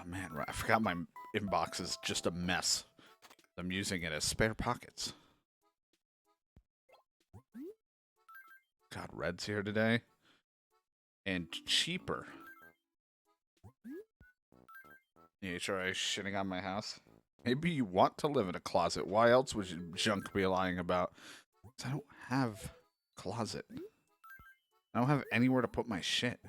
man, I forgot my inbox is just a mess. I'm using it as spare pockets. God, Red's here today. And cheaper. The HRA shitting on my house. Maybe you want to live in a closet. Why else would you junk be lying about? 'Cause I don't have a closet. I don't have anywhere to put my shit.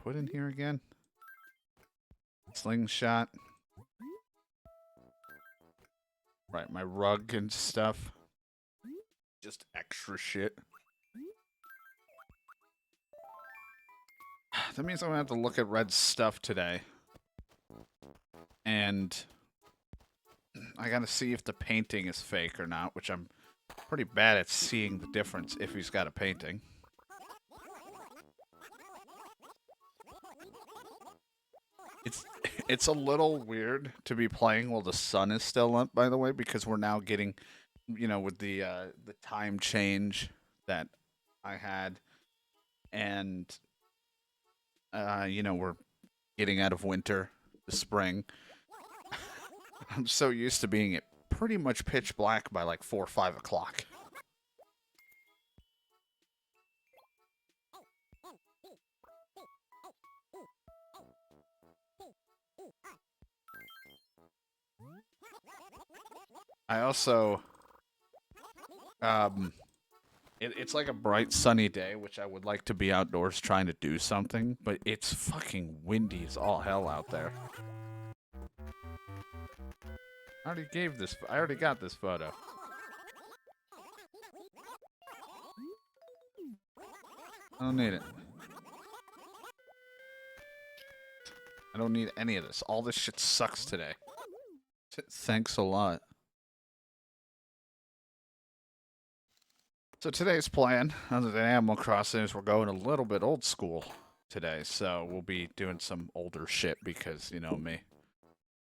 Put in here again. Slingshot. Right, my rug and stuff. Just extra shit. That means I'm gonna have to look at Red's stuff today. And I gotta see if the painting is fake or not, which I'm pretty bad at seeing the difference if he's got a painting. It's a little weird to be playing while the sun is still up, by the way, because we're now getting, you know, with the time change that I had, and you know, we're getting out of winter to spring. I'm so used to being at pretty much pitch black by like 4 or 5 o'clock. I also, it's like a bright sunny day, which I would like to be outdoors trying to do something, but it's fucking windy as all hell out there. I already got this photo. I don't need it. I don't need any of this. All this shit sucks today. Thanks a lot. So today's plan, other than Animal Crossing, is we're going a little bit old school today. So we'll be doing some older shit because, you know me.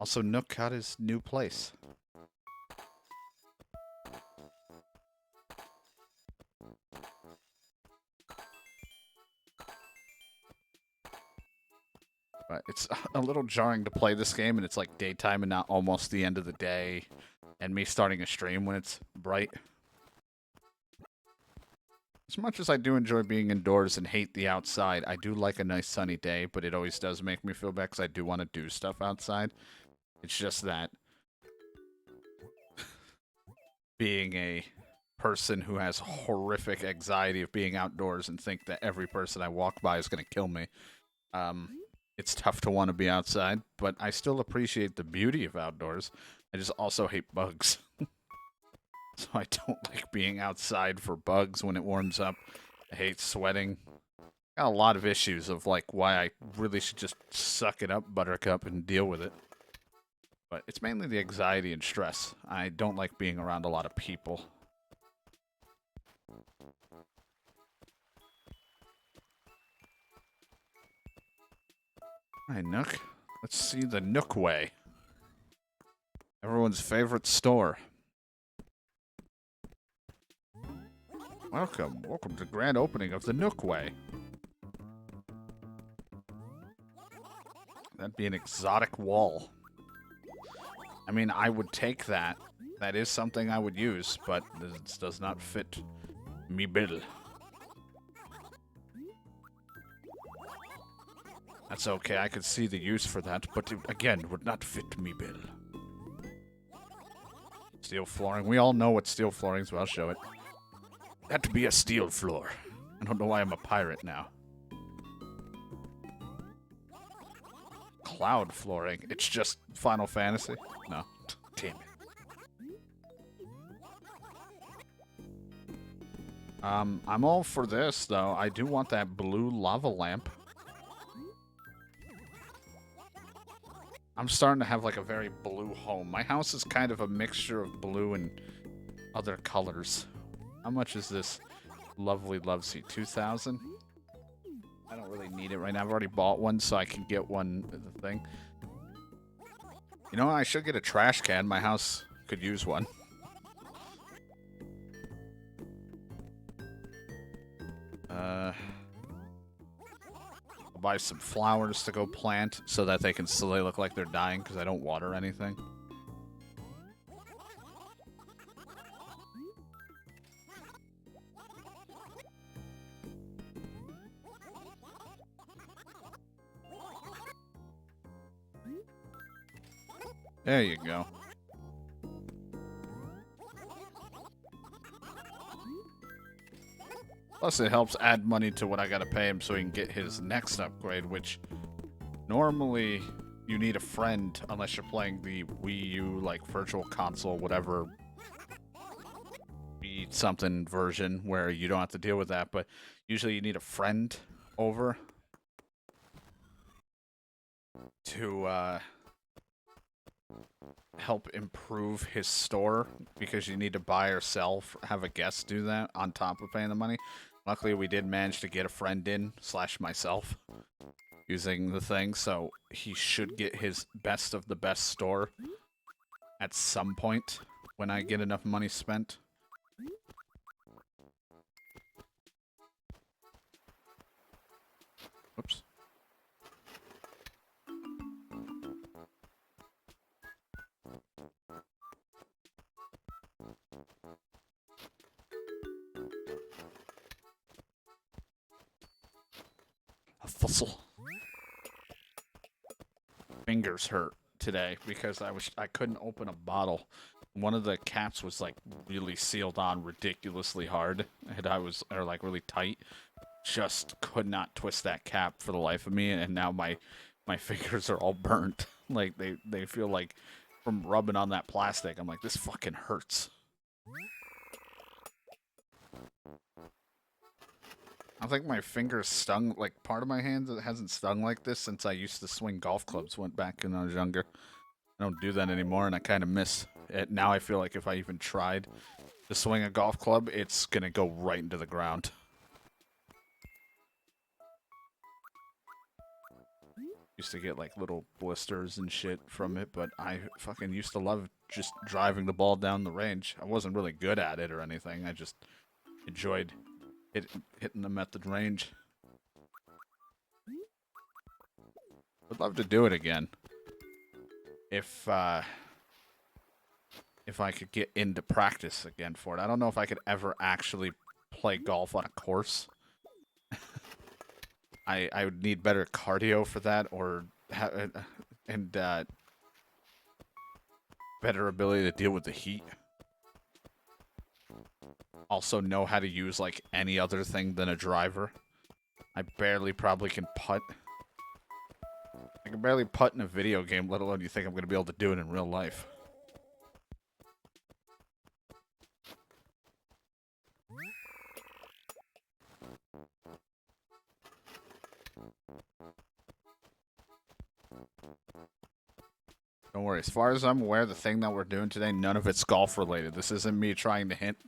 Also, Nook got his new place. But it's a little jarring to play this game and it's like daytime and not almost the end of the day. And me starting a stream when it's bright. As much as I do enjoy being indoors and hate the outside, I do like a nice sunny day, but it always does make me feel bad because I do want to do stuff outside. It's just that being a person who has horrific anxiety of being outdoors and think that every person I walk by is going to kill me, it's tough to want to be outside, but I still appreciate the beauty of outdoors. I just also hate bugs. So I don't like being outside for bugs when it warms up. I hate sweating. Got a lot of issues of like why I really should just suck it up, Buttercup, and deal with it. But it's mainly the anxiety and stress. I don't like being around a lot of people. Hi, Nook. Let's see the Nook Way. Everyone's favorite store. Welcome to the grand opening of the Nook Way. That'd be an exotic wall. I mean, I would take that. That is something I would use, but this does not fit me bill. That's okay, I could see the use for that, but it, again, would not fit me bill. Steel flooring. We all know what steel flooring is, but I'll show it. That'd be a steel floor. I don't know why I'm a pirate now. Cloud flooring. It's just Final Fantasy? No. Damn it. I'm all for this, though. I do want that blue lava lamp. I'm starting to have, like, a very blue home. My house is kind of a mixture of blue and other colors. How much is this lovely love seat? 2,000? I don't really need it right now. I've already bought one, so I can get one thing. You know, I should get a trash can. My house could use one. buy some flowers to go plant so that they can slowly look like they're dying because I don't water anything. There you go. Plus, it helps add money to what I gotta pay him so he can get his next upgrade, which normally you need a friend unless you're playing the Wii U, like, Virtual Console, whatever, Wii something version where you don't have to deal with that, but usually you need a friend over to, help improve his store because you need to buy or sell, have a guest do that on top of paying the money. Luckily, we did manage to get a friend in, / myself, using the thing, so he should get his best of the best store at some point when I get enough money spent. Oops. A fossil. Fingers hurt today because I couldn't open a bottle. One of the caps was like really sealed on ridiculously hard, and or like really tight. Just could not twist that cap for the life of me, and now my fingers are all burnt. Like they feel like from rubbing on that plastic. I'm like, this fucking hurts. I think my fingers stung, like, part of my hand hasn't stung like this since I used to swing golf clubs back when I was younger. I don't do that anymore, and I kind of miss it. Now I feel like if I even tried to swing a golf club, it's going to go right into the ground. Used to get, like, little blisters and shit from it, but I fucking used to love just driving the ball down the range. I wasn't really good at it or anything. I just enjoyed hitting them at the range. Would love to do it again. If I could get into practice again for it. I don't know if I could ever actually play golf on a course. I would need better cardio for that, or better ability to deal with the heat. Also know how to use, like, any other thing than a driver. I barely probably can putt. I can barely putt in a video game, let alone you think I'm going to be able to do it in real life. Don't worry. As far as I'm aware, the thing that we're doing today, none of it's golf related. This isn't me trying to hint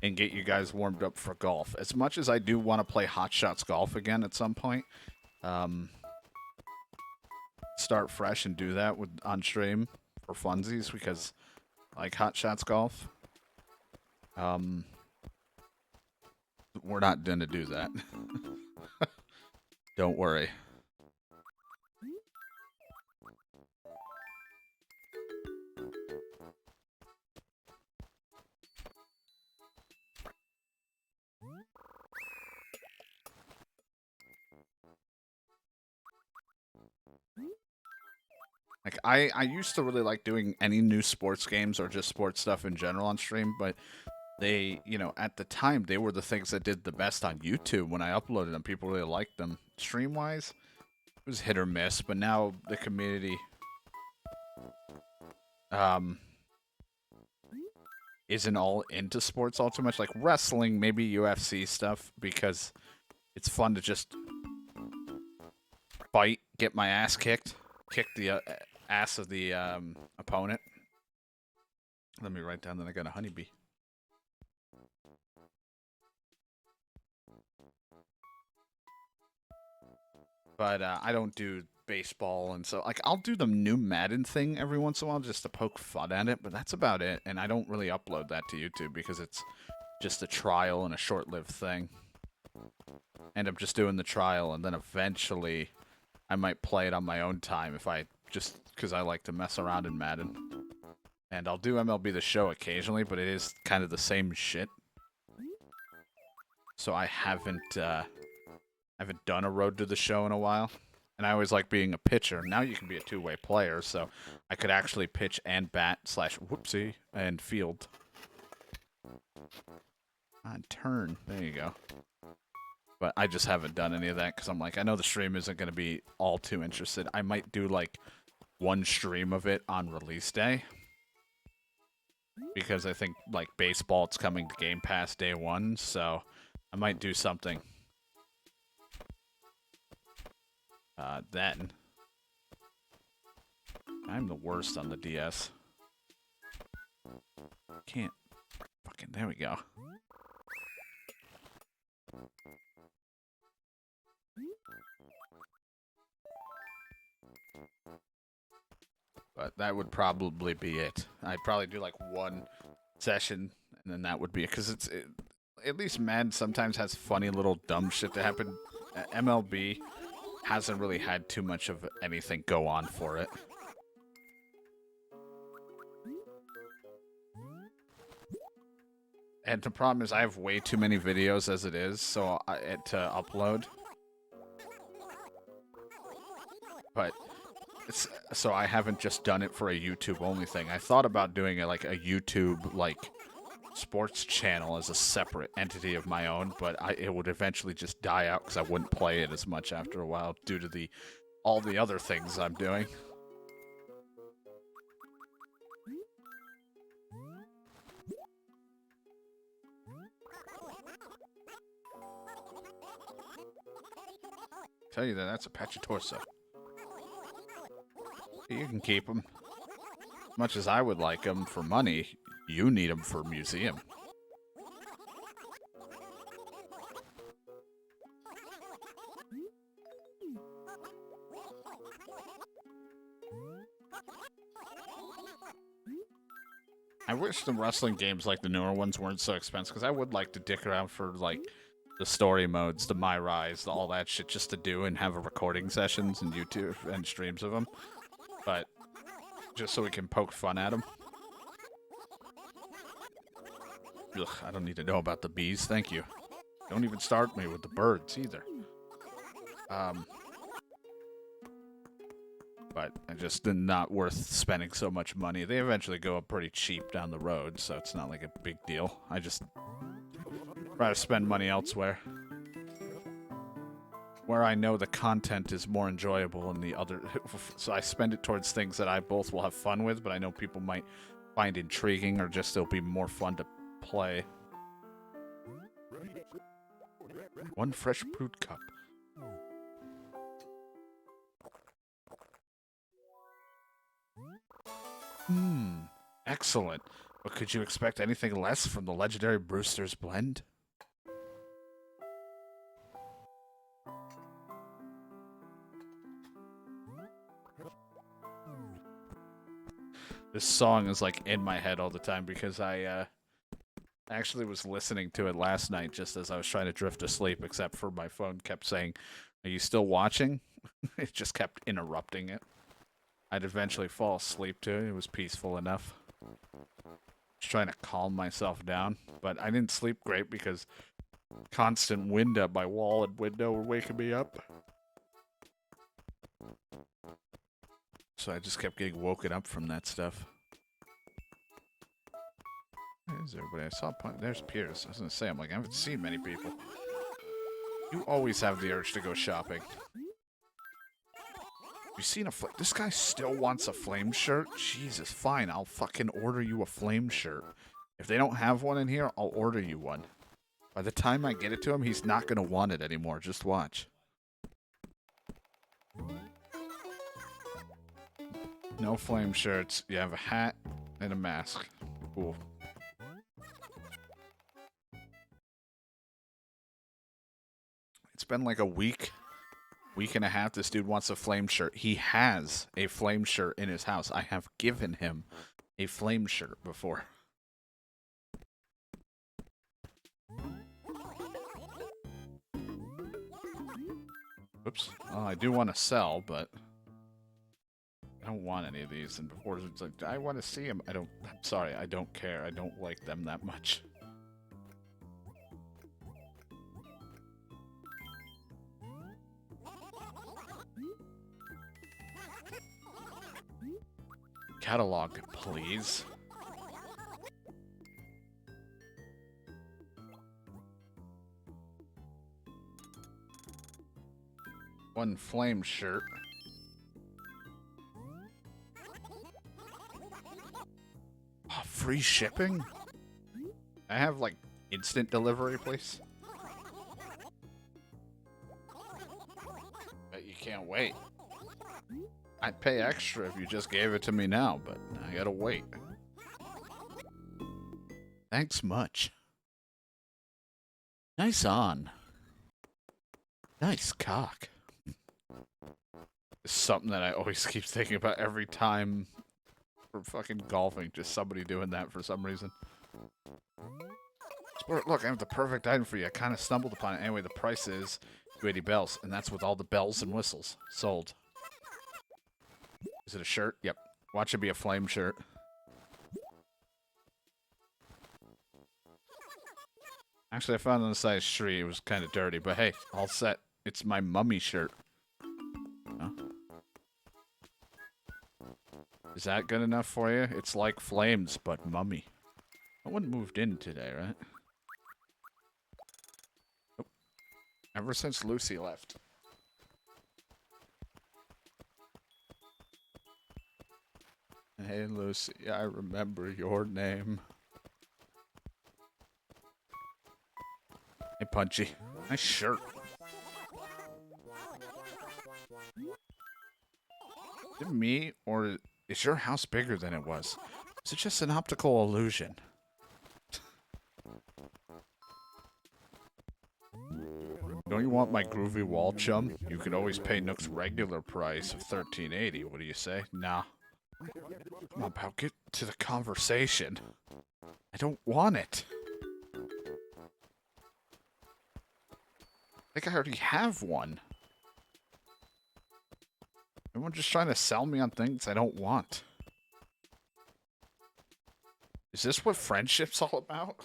and get you guys warmed up for golf. As much as I do want to play Hot Shots Golf again at some point, start fresh and do that on stream for funsies because I like Hot Shots Golf. We're not gonna do that. Don't worry. Like, I used to really like doing any new sports games or just sports stuff in general on stream, but they, you know, at the time, they were the things that did the best on YouTube when I uploaded them. People really liked them. Stream-wise, it was hit or miss, but now the community isn't all into sports all too much. Like wrestling, maybe UFC stuff, because it's fun to just fight, get my ass kicked, kick the ass of the opponent. Let me write down that I got a honeybee. But I don't do baseball, and so, like, I'll do the new Madden thing every once in a while just to poke fun at it, but that's about it. And I don't really upload that to YouTube because it's just a trial and a short-lived thing. end up just doing the trial, and then eventually I might play it on my own time if I just because I like to mess around in Madden. And I'll do MLB The Show occasionally, but it is kind of the same shit. So I haven't done a Road to the Show in a while. And I always like being a pitcher. Now you can be a two-way player, so I could actually pitch and bat / whoopsie and field. On turn. There you go. But I just haven't done any of that because I'm like, I know the stream isn't going to be all too interested. I might do like one stream of it on release day. Because I think like baseball, it's coming to Game Pass day 1, so I might do something. Then I'm the worst on the DS. Can't fucking there we go. But that would probably be it. I'd probably do like one session, and then that would be it. Because at least Madden sometimes has funny little dumb shit to happen. MLB hasn't really had too much of anything go on for it. And the problem is I have way too many videos as it is, so to upload. But so I haven't just done it for a YouTube only thing. I thought about doing it like a YouTube like sports channel as a separate entity of my own, but it would eventually just die out because I wouldn't play it as much after a while due to all the other things I'm doing. Tell you that's a Pachitosa. You can keep them. As much as I would like them for money, you need them for museum. I wish the wrestling games like the newer ones weren't so expensive, because I would like to dick around for like the story modes, the My Rise, all that shit just to do and have a recording sessions and YouTube and streams of them. But just so we can poke fun at them. Ugh, I don't need to know about the bees, thank you. Don't even start me with the birds either. But I just not worth spending so much money. They eventually go up pretty cheap down the road, so it's not like a big deal. I just rather spend money elsewhere. Where I know the content is more enjoyable and the other... So I spend it towards things that I both will have fun with, but I know people might find intriguing or just it'll be more fun to play. One fresh brewed cup. Excellent. But could you expect anything less from the legendary Brewster's Blend? This song is like in my head all the time because I actually was listening to it last night just as I was trying to drift asleep, except for my phone kept saying, "Are you still watching?" It just kept interrupting it. I'd eventually fall asleep to it. It was peaceful enough. Just trying to calm myself down. But I didn't sleep great because constant wind at my wall and window were waking me up. So I just kept getting woken up from that stuff. There's everybody. I saw... There's Piers. I was going to say, I'm like, I haven't seen many people. You always have the urge to go shopping. You seen a this guy still wants a flame shirt? Jesus, fine. I'll fucking order you a flame shirt. If they don't have one in here, I'll order you one. By the time I get it to him, he's not going to want it anymore. Just watch. No flame shirts. You have a hat and a mask. Cool. It's been like a week and a half. This dude wants a flame shirt. He has a flame shirt in his house. I have given him a flame shirt before. Oops. Well, I do want to sell, but I don't want any of these. And before it's like, I want to see them. I'm sorry, I don't care. I don't like them that much. Catalog, please. One flame shirt. Oh, free shipping? I have, like, instant delivery, please? Bet you can't wait. I'd pay extra if you just gave it to me now, but I gotta wait. Thanks much. Nice on. Nice cock. It's something that I always keep thinking about every time we're fucking golfing. Just somebody doing that for some reason. Sport, look, I have the perfect item for you. I kind of stumbled upon it. Anyway, the price is 280 bells, and that's with all the bells and whistles. Sold. Is it a shirt? Yep. Watch it be a flame shirt. Actually, I found it on the side of the street. It was kind of dirty, but hey, all set. It's my mummy shirt. Huh? Is that good enough for you? It's like flames, but mummy. No one moved in today, right? Nope. Ever since Lucy left. Hey, Lucy, I remember your name. Hey, Punchy. Nice shirt. Is it me, or is your house bigger than it was? Is it just an optical illusion? Don't you want my groovy wall chum? You could always pay Nook's regular price of $13.80. What do you say? Nah. Come on, pal, get to the conversation. I don't want it. I think I already have one. Everyone's just trying to sell me on things I don't want. Is this what friendship's all about?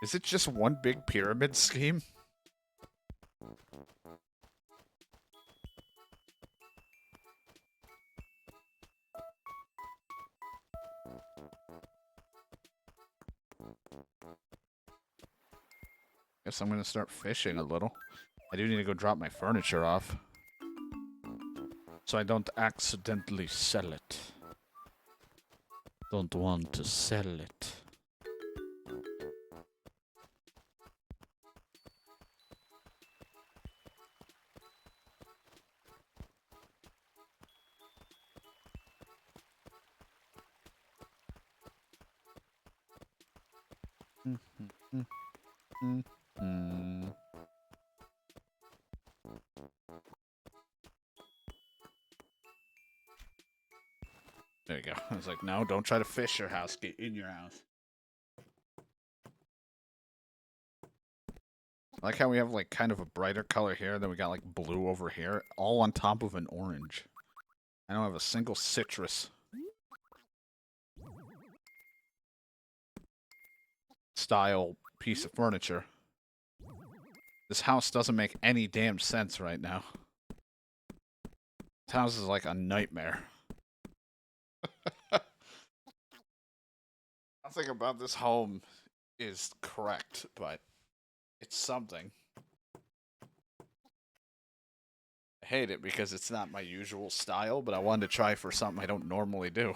Is it just one big pyramid scheme? Guess I'm gonna start fishing a little. I do need to go drop my furniture off, so I don't accidentally sell it. Don't want to sell it. There you go. I was like, no, don't try to fish your house. Get in your house. I like how we have like kind of a brighter color here, then we got like blue over here, all on top of an orange. I don't have a single citrus style piece of furniture. This house doesn't make any damn sense right now. This house is like a nightmare. Nothing about this home is correct, but it's something. I hate it because it's not my usual style, but I wanted to try for something I don't normally do.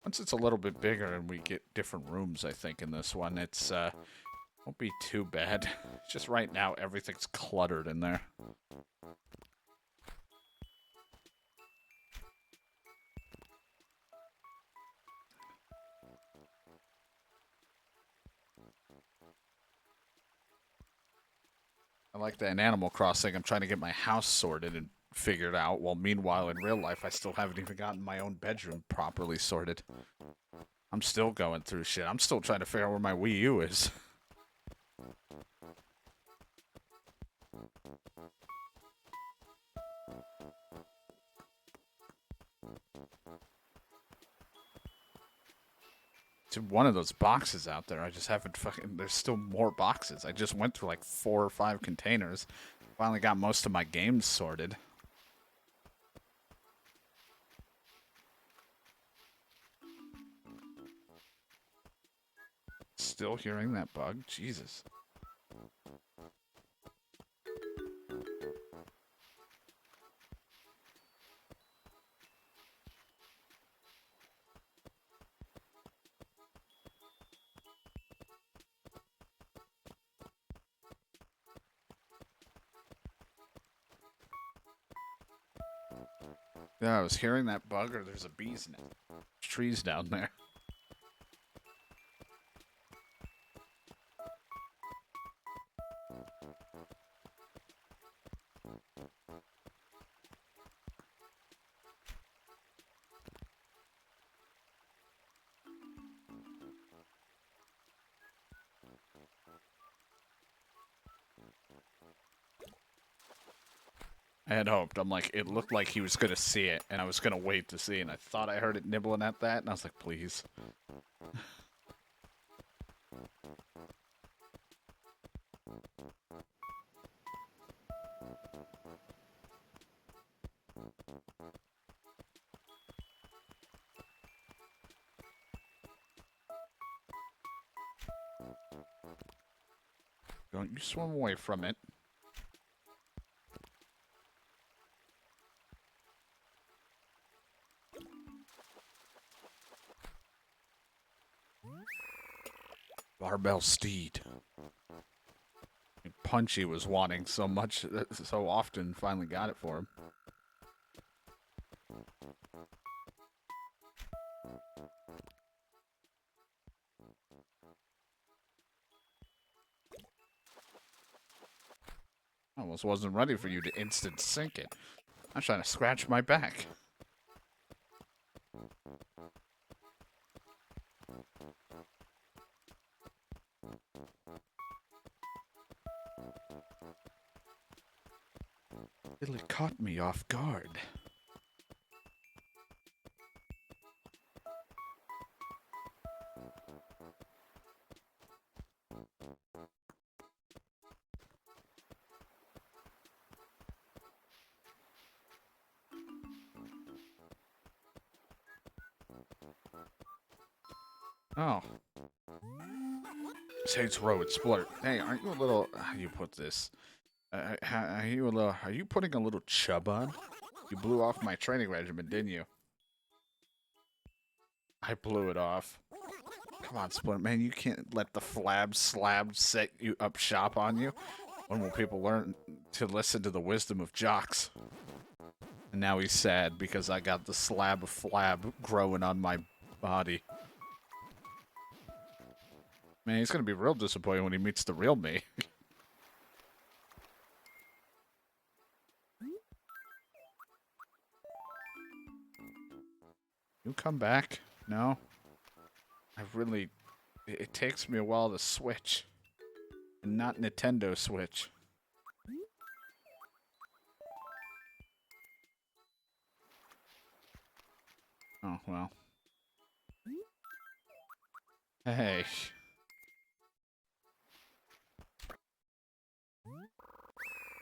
Once it's a little bit bigger and we get different rooms, I think, in this one, it's, won't be too bad. Just right now, everything's cluttered in there. I like that in Animal Crossing, I'm trying to get my house sorted and figured out, while meanwhile in real life I still haven't even gotten my own bedroom properly sorted. I'm still going through shit. I'm still trying to figure out where my Wii U is. It's in one of those boxes out there. I just haven't fucking... There's still more boxes. I just went through like 4 or 5 containers. Finally got most of my games sorted. Still hearing that bug? Jesus. Yeah, I was hearing that bug, or there's a bee's nest. There's trees down there. I had hoped. I'm like, it looked like he was going to see it, and I was going to wait to see, and I thought I heard it nibbling at that, and I was like, please. Don't you swim away from it. Barbell steed. Punchy was wanting so much, so often, finally got it for him. I almost wasn't ready for you to instant sink it. I'm trying to scratch my back. It caught me off guard. Oh. Saints Row, it's Splurt. Hey, aren't you a little... How do you put this? Are you putting a little chub on? You blew off my training regimen, didn't you? I blew it off. Come on, Splurt, man, you can't let the flab slab set you up shop on you. When will people learn to listen to the wisdom of jocks? And now he's sad because I got the slab of flab growing on my body. Man, he's gonna be real disappointed when he meets the real me. You come back? No? I really... It takes me a while to switch. And not Nintendo Switch. Oh, well. Hey.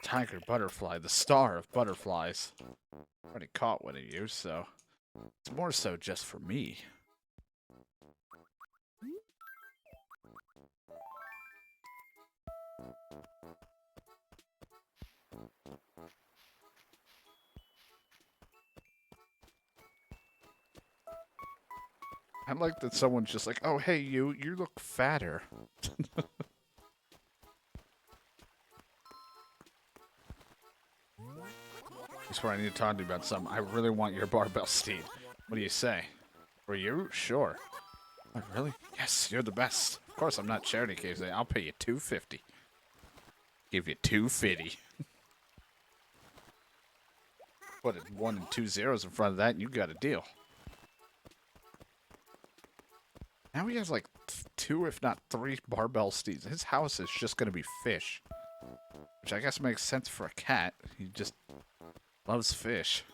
Tiger butterfly, the star of butterflies. Already caught one of you, so... It's more so just for me. I like that someone's just like, oh, hey, you look fatter. I swear I need to talk to you about something. I really want your barbell steed. What do you say? For you? Sure. Oh, really? Yes, you're the best. Of course, I'm not charity case. I'll pay you $250. Give you $250. Put it 1 and 2 zeros in front of that, and you got a deal. Now he has like 2, if not 3 barbell steeds. His house is just going to be fish. Which I guess makes sense for a cat. He just loves fish.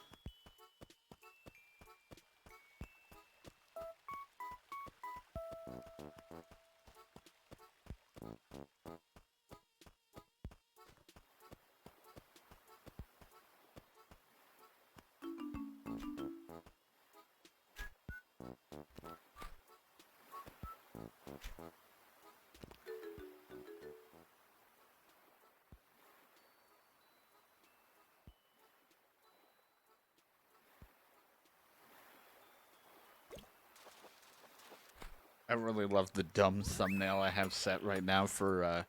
I really love the dumb thumbnail I have set right now for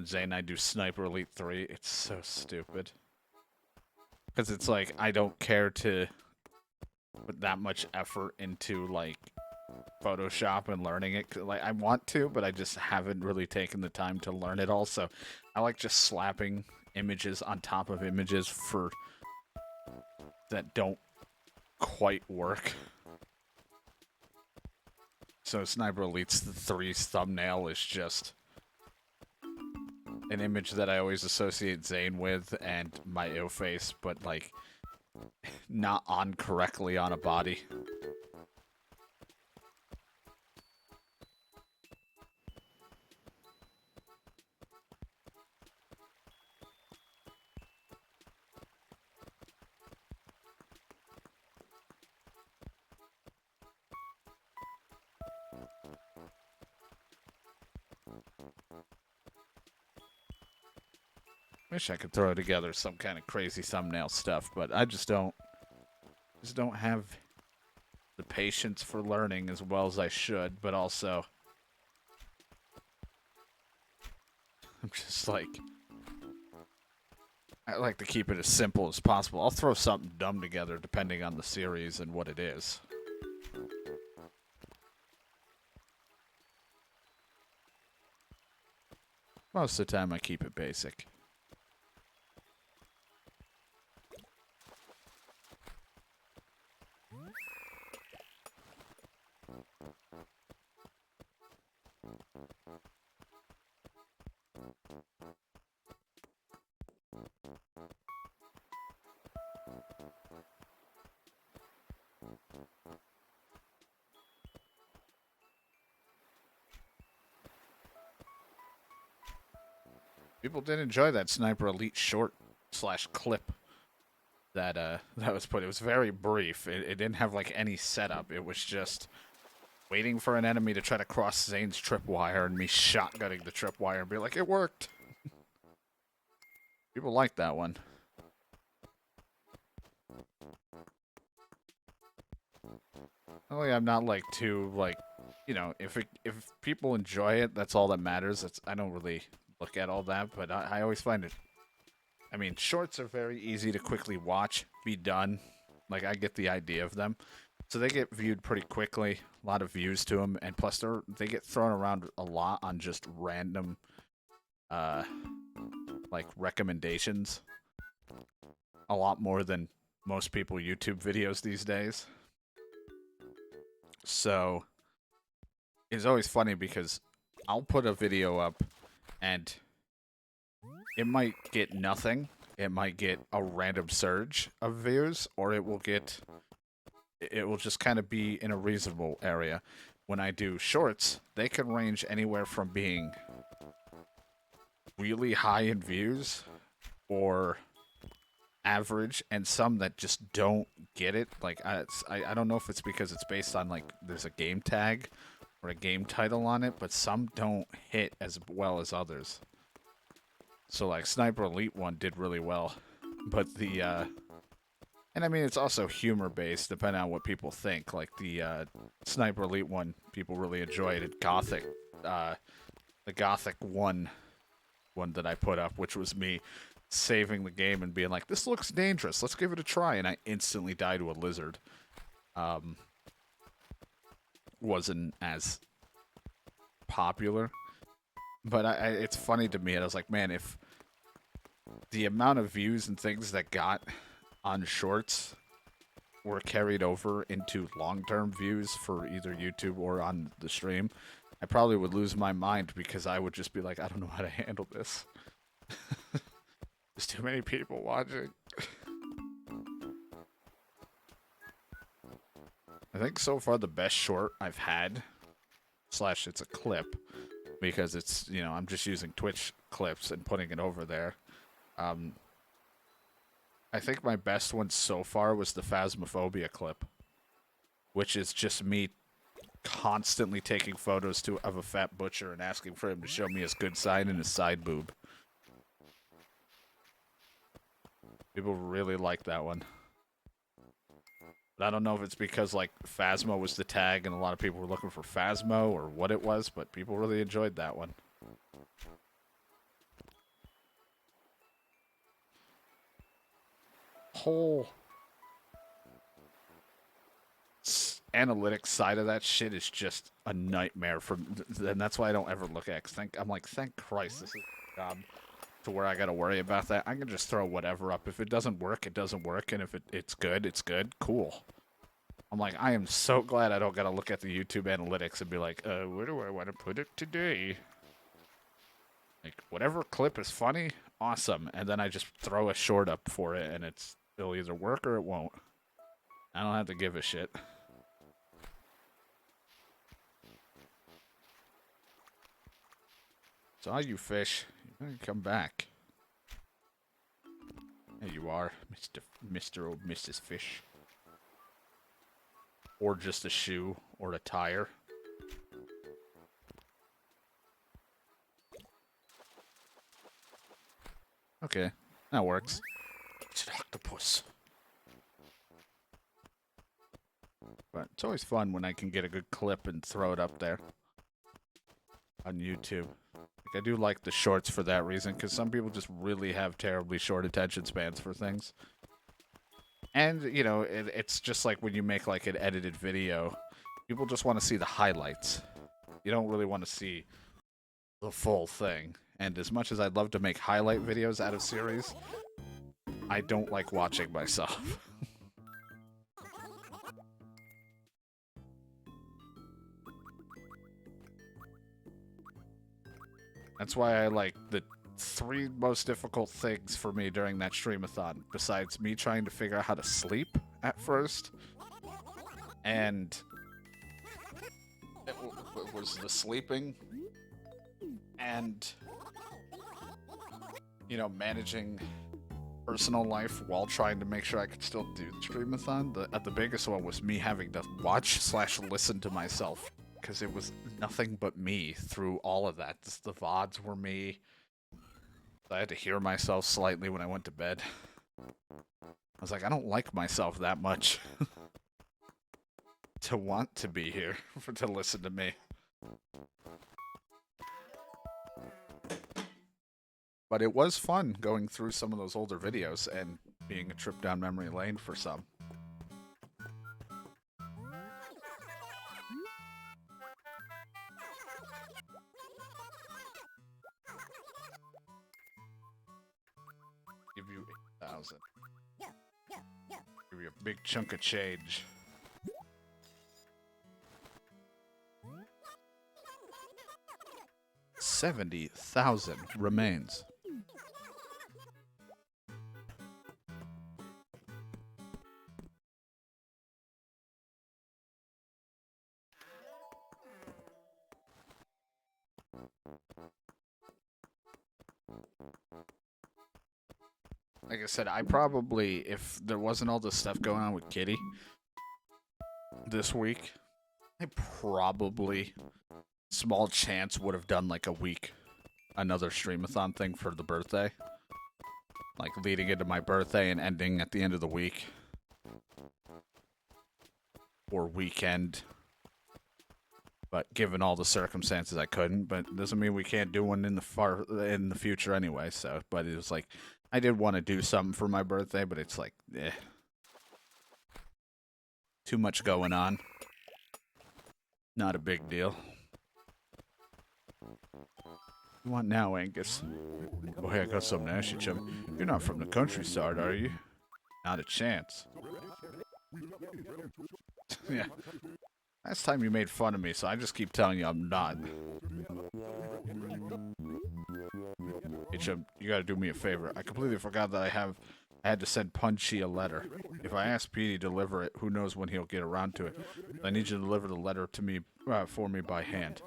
Zay and I do Sniper Elite 3. It's so stupid. Because it's like, I don't care to put that much effort into, like, Photoshop and learning it. Like, I want to, but I just haven't really taken the time to learn it all. So I like just slapping images on top of images for that don't quite work. So Sniper Elite's 3's thumbnail is just an image that I always associate Zane with and my ew face, but like not on correctly on a body. Wish I could throw together some kind of crazy thumbnail stuff, but I just don't have the patience for learning as well as I should, but also I'm just like I like to keep it as simple as possible. I'll throw something dumb together depending on the series and what it is. Most of the time I keep it basic. People did enjoy that Sniper Elite short / clip that that was put. It was very brief. It didn't have like any setup. It was just waiting for an enemy to try to cross Zane's tripwire and me shotgunning the tripwire and be like, it worked. People liked that one. Only I'm not like too like, you know, if people enjoy it, that's all that matters. I don't really look at all that, but I always find it. I mean, shorts are very easy to quickly watch, be done. Like I get the idea of them, so they get viewed pretty quickly. A lot of views to them, and plus they get thrown around a lot on just random, like recommendations. A lot more than most people YouTube videos these days. So it's always funny because I'll put a video up and it might get nothing. It might get a random surge of views, or it will just kind of be in a reasonable area. When I do shorts, they can range anywhere from being really high in views or average, and some that just don't get it. Like I don't know if it's because it's based on like there's a game tag or a game title on it, but some don't hit as well as others. So like Sniper Elite one did really well, but the and I mean it's also humor based depending on what people think. Like the Sniper Elite one, people really enjoyed it. Gothic, the Gothic one that I put up, which was me saving the game and being like, this looks dangerous, let's give it a try, and I instantly died to a lizard. Wasn't as popular, but it's funny to me, and I was like, man, if the amount of views and things that got on shorts were carried over into long-term views for either YouTube or on the stream, I probably would lose my mind because I would just be like, I don't know how to handle this. There's too many people watching. I think so far the best short I've had, slash it's a clip, because it's, you know, I'm just using Twitch clips and putting it over there. I think my best one so far was the Phasmophobia clip, which is just me constantly taking photos of a fat butcher and asking for him to show me his good side and his side boob. People really like that one. But I don't know if it's because, like, Phasmo was the tag and a lot of people were looking for Phasmo or what it was, but people really enjoyed that one. Whole analytics side of that shit is just a nightmare for, and that's why I don't ever look at it. 'Cause I'm like, thank Christ, this is a job to where I gotta worry about that. I can just throw whatever up. If it doesn't work, it doesn't work, and if it's good, it's good. Cool. I'm like, I am so glad I don't gotta look at the YouTube analytics and be like, where do I want to put it today? Like, whatever clip is funny, awesome, and then I just throw a short up for it, and it'll either work or it won't. I don't have to give a shit. Saw you, fish. You gotta come back. There you are, Mr. or Mrs. Fish. Or just a shoe or a tire. Okay, that works. It's an octopus. But it's always fun when I can get a good clip and throw it up there on YouTube. Like, I do like the shorts for that reason, because some people just really have terribly short attention spans for things. And, you know, it's just like when you make, like, an edited video, people just want to see the highlights. You don't really want to see the full thing. And as much as I'd love to make highlight videos out of series, I don't like watching myself. That's why I like the 3 most difficult things for me during that streamathon, besides me trying to figure out how to sleep at first, and it was the sleeping, and, you know, managing personal life while trying to make sure I could still do the streamathon. The biggest one was me having to watch/listen to myself, because it was nothing but me through all of that. The VODs were me. I had to hear myself slightly when I went to bed. I was like, I don't like myself that much to want to be here, to listen to me. But it was fun going through some of those older videos and being a trip down memory lane for some. Give you 8,000. Give you a big chunk of change. $70,000 remains. Like I said, I probably, if there wasn't all this stuff going on with Kitty this week, I probably, small chance, would have done like a week, another streamathon thing for the birthday. Like leading into my birthday and ending at the end of the week. Or weekend. But given all the circumstances, I couldn't. But it doesn't mean we can't do one in the future anyway. So, but it was like, I did want to do something for my birthday, but it's like, too much going on. Not a big deal. What you want now, Angus? Oh, hey, I got something to ask you, chummy. You're not from the countryside, are you? Not a chance. Yeah. Last time you made fun of me, so I just keep telling you I'm not. Hey, Chub, you gotta do me a favor. I completely forgot that I had to send Punchy a letter. If I ask Petey to deliver it, who knows when he'll get around to it. I need you to deliver the letter to me for me by hand.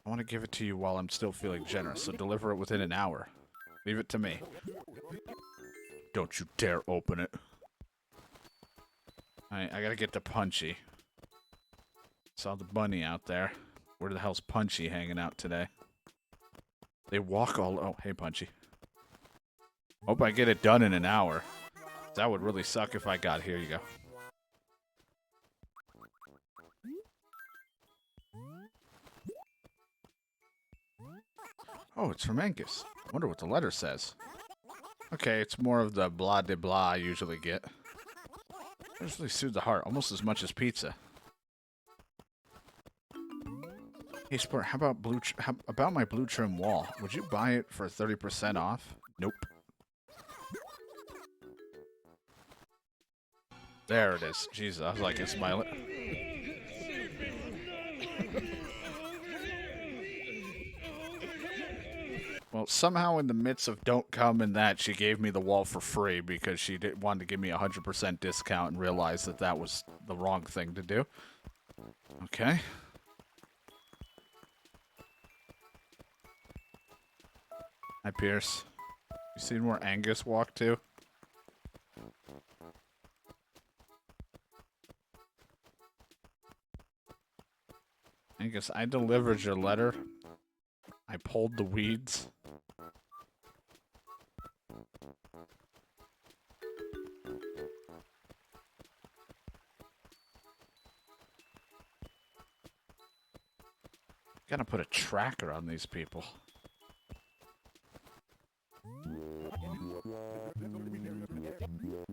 I want to give it to you while I'm still feeling generous, so deliver it within an hour. Leave it to me. Don't you dare open it. I gotta get to Punchy. Saw the bunny out there. Where the hell's Punchy hanging out today? They walk all... Oh, hey, Punchy. Hope I get it done in an hour. That would really suck if I got... Here you go. Oh, it's from Angus. I wonder what the letter says. Okay, it's more of the blah de blah I usually get. It really soothes the heart, almost as much as pizza. Hey, Sport, how about my blue trim wall? Would you buy it for 30% off? Nope. There it is. Jesus, I was like, it's my... Well, somehow in the midst of Don't Come and that, she gave me the wall for free because she wanted to give me a 100% discount and realized that that was the wrong thing to do. Okay. Hi, Pierce. You seen where Angus walked to? Angus, I delivered your letter. I pulled the weeds. Gotta put a tracker on these people.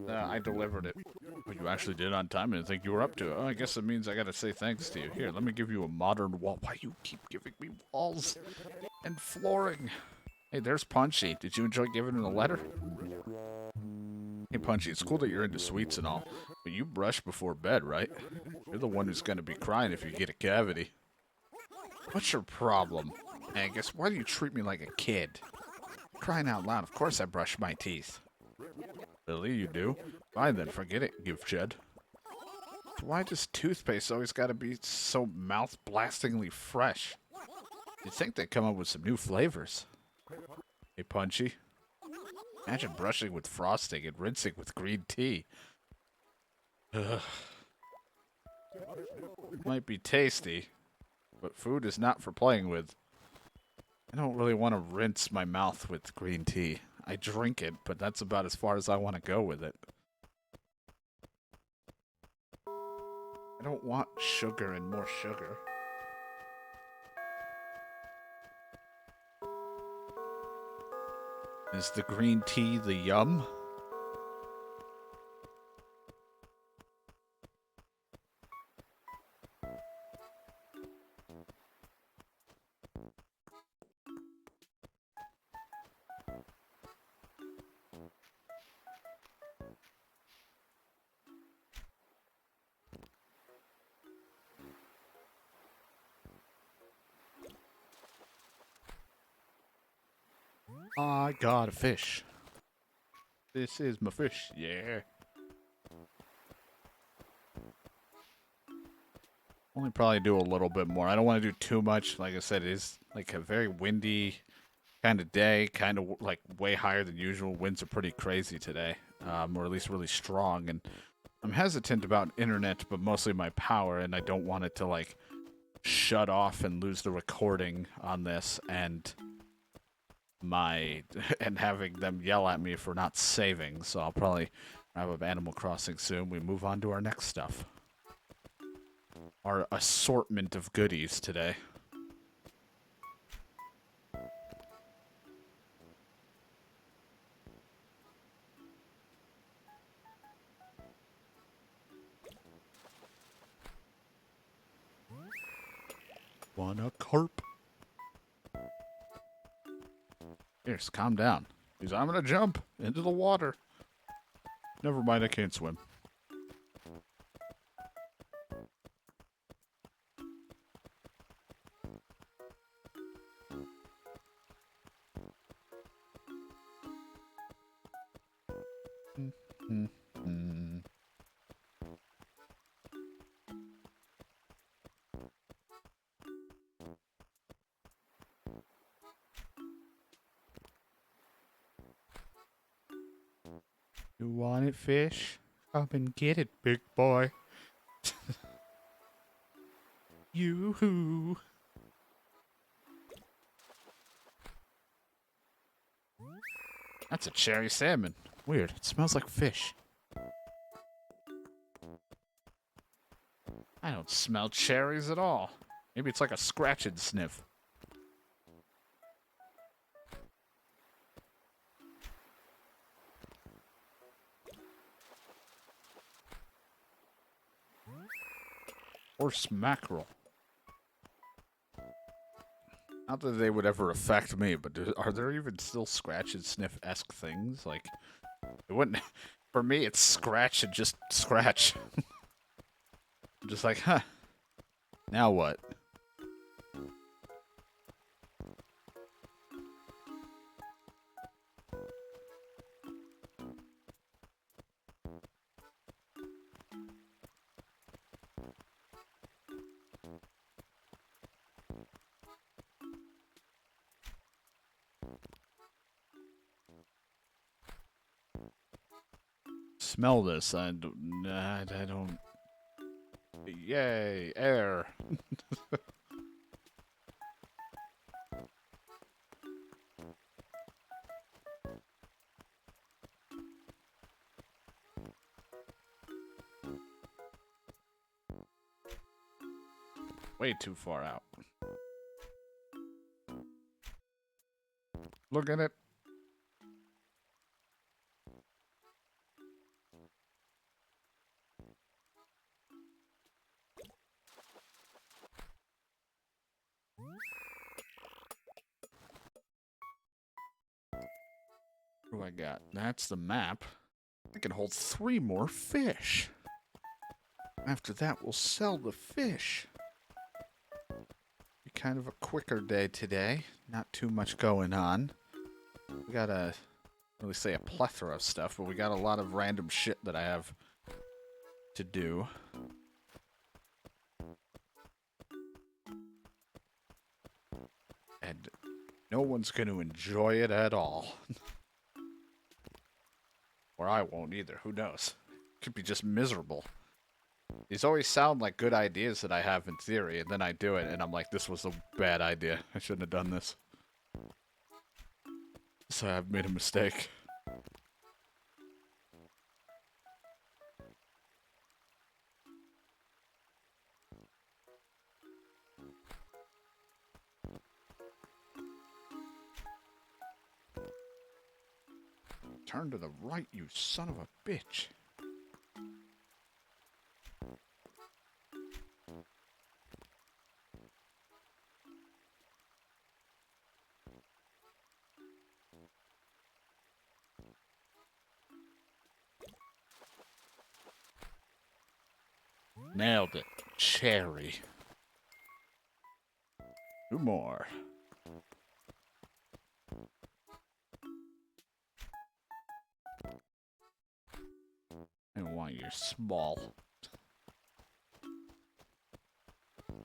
I delivered it. But you actually did it on time. I didn't think you were up to it. Oh, I guess it means I gotta say thanks to you. Here, let me give you a modern wall. Why you keep giving me walls and flooring? Hey, there's Punchy. Did you enjoy giving him a letter? Hey, Punchy, it's cool that you're into sweets and all, but you brush before bed, right? You're the one who's gonna be crying if you get a cavity. What's your problem, Angus? Why do you treat me like a kid? Crying out loud, of course I brush my teeth. Really, you do? Fine then, forget it, give Jed. Why does toothpaste always gotta be so mouth-blastingly fresh? You'd think they'd come up with some new flavors. Hey, Punchy. Imagine brushing with frosting and rinsing with green tea. Ugh. Might be tasty, but food is not for playing with. I don't really want to rinse my mouth with green tea. I drink it, but that's about as far as I want to go with it. I don't want sugar and more sugar. Is the green tea the yum? I got a fish. This is my fish, yeah. Only probably do a little bit more. I don't want to do too much. Like I said, it is like a very windy kind of day, kind of like way higher than usual. Winds are pretty crazy today, or at least really strong. And I'm hesitant about internet, but mostly my power, and I don't want it to like shut off and lose the recording on this and having them yell at me for not saving. So I'll probably wrap up Animal Crossing soon. We move on to our next stuff. Our assortment of goodies today. Want a carp? Here, calm down. Because I'm gonna jump into the water. Never mind, I can't swim. Mm. You want it, fish? Come and get it, big boy. Yoo-hoo. That's a cherry salmon. Weird. It smells like fish. I don't smell cherries at all. Maybe it's like a scratch and sniff. Horse mackerel. Not that they would ever affect me, but are there even still scratch and sniff-esque things? Like, it wouldn't... For me, it's scratch and just scratch. I'm just like, huh. Now what? Smell this. I don't... Yay, air. Way too far out. Look at it. What do I got? That's the map. I can hold 3 more fish. After that, we'll sell the fish. Be kind of a quicker day today. Not too much going on. We got really say a plethora of stuff, but we got a lot of random shit that I have to do. And no one's going to enjoy it at all. Or I won't either. Who knows? Could be just miserable. These always sound like good ideas that I have in theory, and then I do it, and I'm like, this was a bad idea. I shouldn't have done this. So I've made a mistake. Turn to the right, you son of a bitch. Nailed it. Cherry. 2 more. I don't want your small.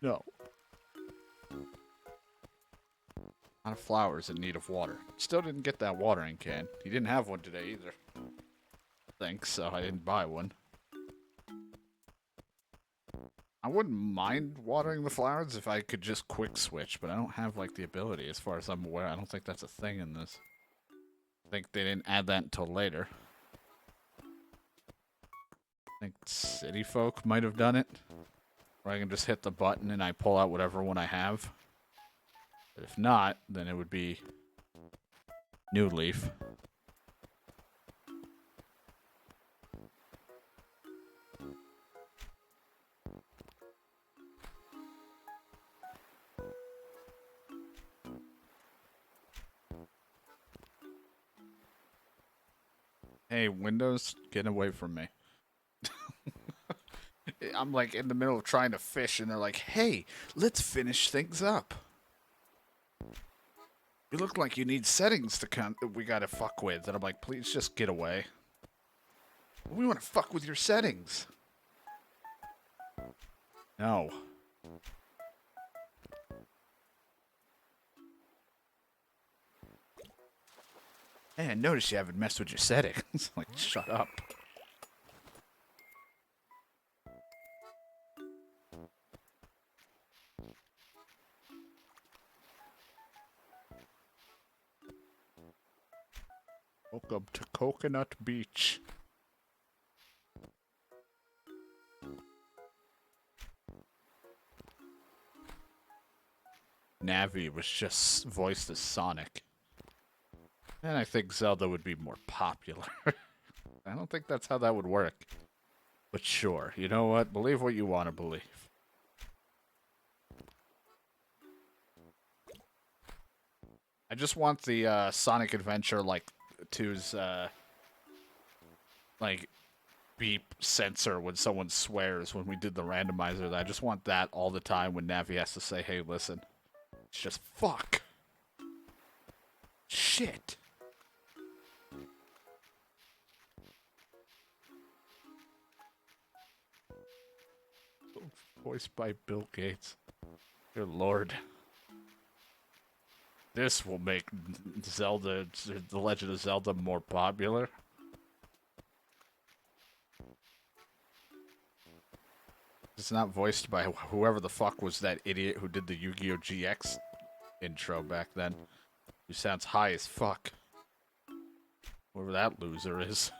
No. A lot of flowers in need of water. Still didn't get that watering can. He didn't have one today either. Thanks, so I didn't buy one. I wouldn't mind watering the flowers if I could just quick switch, but I don't have, like, the ability as far as I'm aware. I don't think that's a thing in this. I think they didn't add that until later. I think city folk might have done it. Where I can just hit the button and I pull out whatever one I have. But if not, then it would be New Leaf. Hey, Windows, get away from me. I'm like in the middle of trying to fish and they're like, hey, let's finish things up. You look like you need settings to we gotta fuck with. And I'm like, please just get away. We want to fuck with your settings. No. Hey, I noticed you haven't messed with your settings. Like, shut up. Welcome to Coconut Beach. Navi was just voiced as Sonic. And I think Zelda would be more popular. I don't think that's how that would work. But sure, you know what? Believe what you want to believe. I just want the Sonic Adventure, like, 2's, like, beep sensor when someone swears when we did the randomizer. I just want that all the time when Navi has to say, hey, listen. It's just, fuck. Shit. Voiced by Bill Gates. Good lord. This will make Zelda, The Legend of Zelda, more popular. It's not voiced by whoever the fuck was that idiot who did the Yu-Gi-Oh! GX intro back then. Who sounds high as fuck. Whoever that loser is.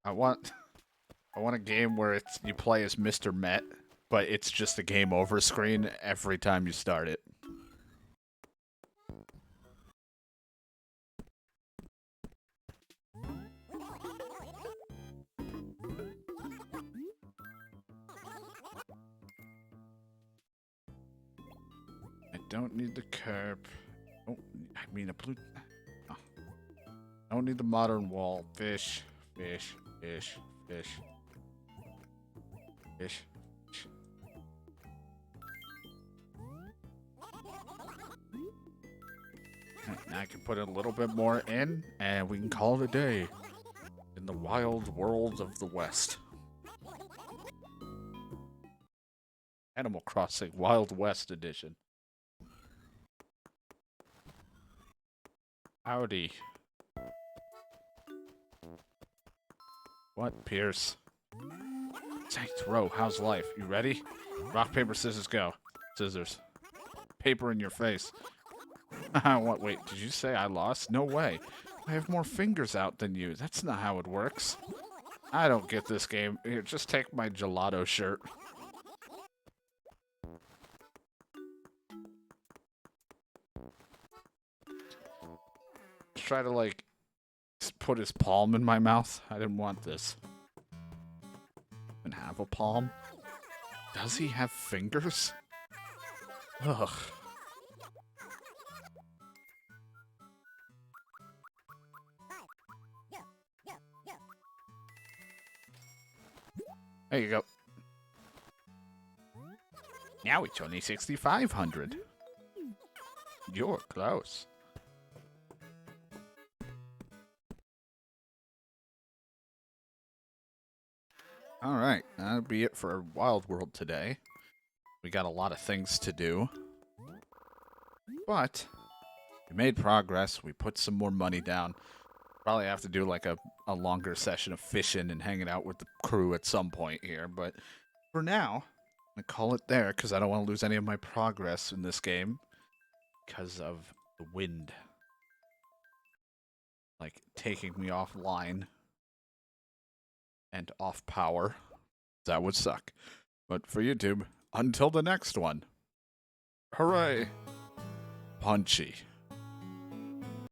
I want a game where it's you play as Mr. Met, but it's just a game over screen every time you start it. I don't need the curb. Oh, I mean a blue. Oh. I don't need the modern wall. Fish, fish, fish, fish. Fish. Now I can put a little bit more in, and we can call it a day in the wild world of the West. Animal Crossing Wild West Edition. Howdy. What, Pierce? Saints Row, how's life? You ready? Rock, paper, scissors, go. Scissors. Paper in your face. What, wait, did you say I lost? No way. I have more fingers out than you. That's not how it works. I don't get this game. Here, just take my gelato shirt. Try to, like, put his palm in my mouth. I didn't want this. And have a palm? Does he have fingers? Ugh. There you go. Now it's only 6,500. You're close. Alright, that'll be it for Wild World today. We got a lot of things to do. But we made progress. We put some more money down. Probably have to do like a longer session of fishing and hanging out with the crew at some point here. But for now, I'm going to call it there because I don't want to lose any of my progress in this game because of the wind. Like, taking me offline. And off power. That would suck. But for YouTube, until the next one. Hooray! Punchy.